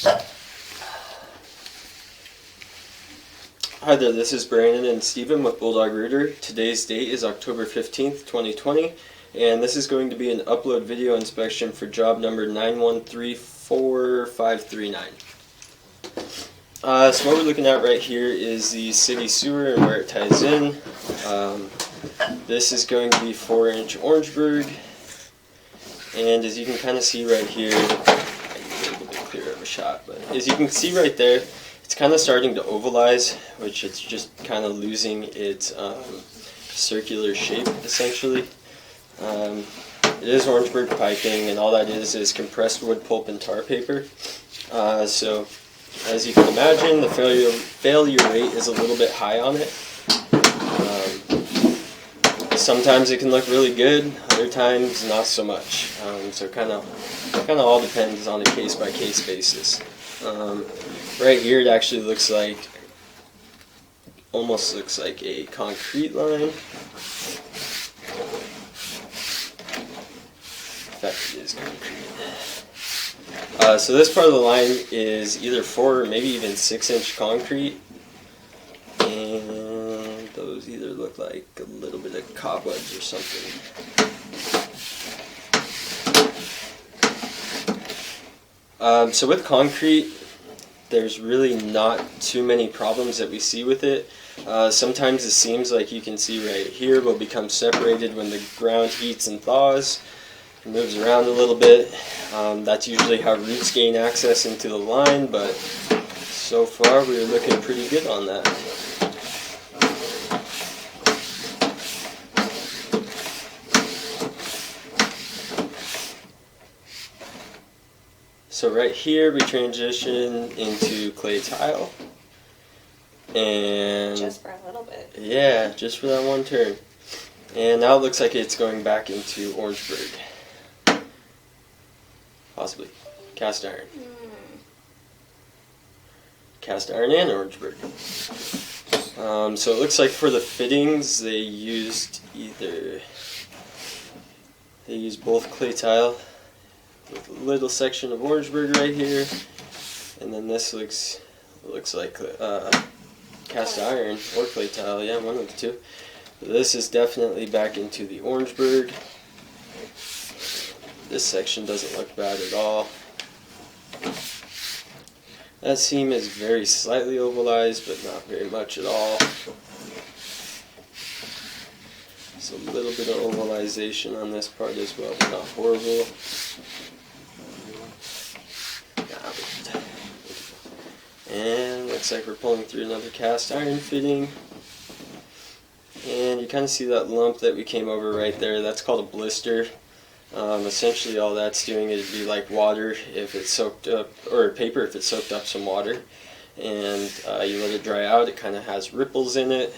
Hi there, this is Brandon and Steven with Bulldog Rooter. Today's date is October 15th, 2020, and this is going to be an upload video inspection for job number 9134539. So what we're looking at right here is the city sewer and where it ties in. This is going to be 4-inch Orangeburg, and as you can kind of see right here, I need a little bit clearer of a shot, but as you can see right there, it's kind of starting to ovalize, which it's just kind of losing its circular shape, essentially. It is Orangeburg piping, and all that is compressed wood pulp and tar paper. So, as you can imagine, the failure rate is a little bit high on it. Sometimes it can look really good, other times not so much. So kind of all depends on a case-by-case basis. Right here, it actually almost looks like a concrete line. In fact, it is concrete. So this part of the line is either 4 or maybe even 6-inch concrete, and those either look like a little bit of cobwebs or something. So with concrete, there's really not too many problems that we see with it. Sometimes the seams, like you can see right here, will become separated when the ground heats and thaws. It moves around a little bit. That's usually how roots gain access into the line, but so far we're looking pretty good on that. So right here we transition into clay tile, and just for a little bit. Yeah, just for that one turn. And now it looks like it's going back into Orangeburg, possibly cast iron. Cast iron and Orangeburg. So it looks like for the fittings they used both clay tile with a little section of Orangeburg right here, and then this looks like cast iron or clay tile, yeah, one of the two. But this is definitely back into the Orangeburg. This section doesn't look bad at all. That seam is very slightly ovalized, but not very much at all. Just a little bit of ovalization on this part as well, but not horrible. And looks like we're pulling through another cast iron fitting. And you kind of see that lump that we came over right there. That's called a blister. Essentially all that's doing is be like water if it's soaked up, or paper if it's soaked up some water. And you let it dry out, it kind of has ripples in it.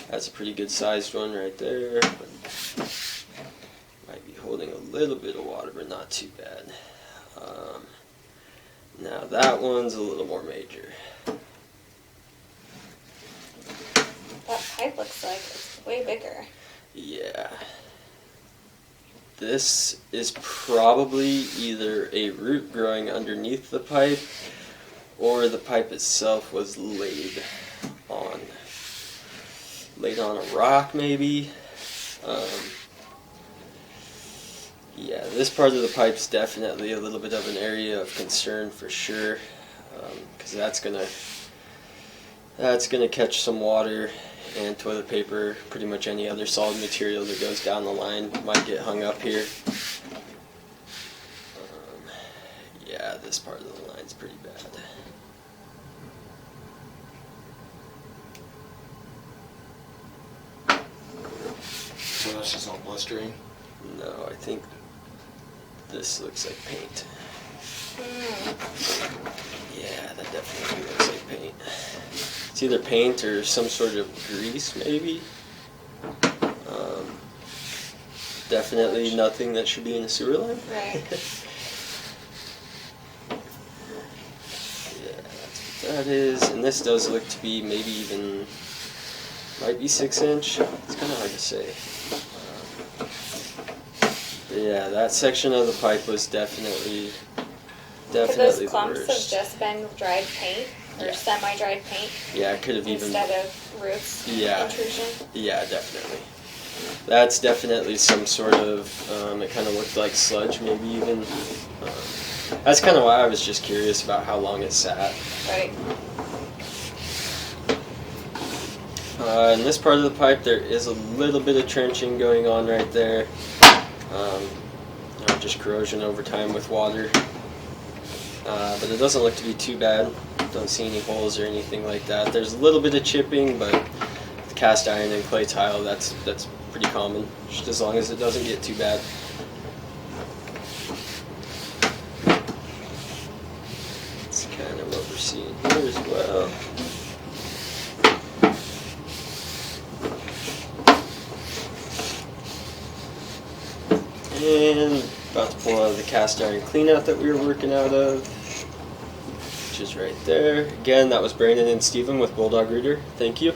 That's a pretty good sized one right there. Might be holding a little bit of water, but not too bad. Now that one's a little more major. That pipe looks like it's way bigger. Yeah. This is probably either a root growing underneath the pipe, or the pipe itself was laid on a rock maybe. Yeah, this part of the pipe's definitely a little bit of an area of concern for sure, because that's gonna catch some water and toilet paper. Pretty much any other solid material that goes down the line might get hung up here. Yeah, this part of the line's pretty bad. So that's just all blistering? No, I think this looks like paint. Yeah, that definitely looks like paint. It's either paint or some sort of grease, maybe. Definitely nothing that should be in a sewer line. Right. Yeah, that's what that is. And this does look to be maybe even, might be 6-inch. It's kind of hard to say. But yeah, that section of the pipe was definitely Could Definitely those the clumps have worst. just been dried paint or Yeah. semi-dried paint Yeah, it could have even. instead of roots Yeah. intrusion? Yeah, definitely. That's definitely some sort of. It kind of looked like sludge, maybe even. That's kind of why I was just curious about how long it sat. Right. In this part of the pipe, there is a little bit of trenching going on right there. Just corrosion over time with water. But it doesn't look to be too bad. Don't see any holes or anything like that. There's a little bit of chipping, but the cast iron and clay tile, that's pretty common, just as long as it doesn't get too bad. That's kind of what we're seeing here as well. And about to pull out of the cast iron cleanout that we were working out of, which is right there. Again, that was Brandon and Steven with Bulldog Rooter. Thank you.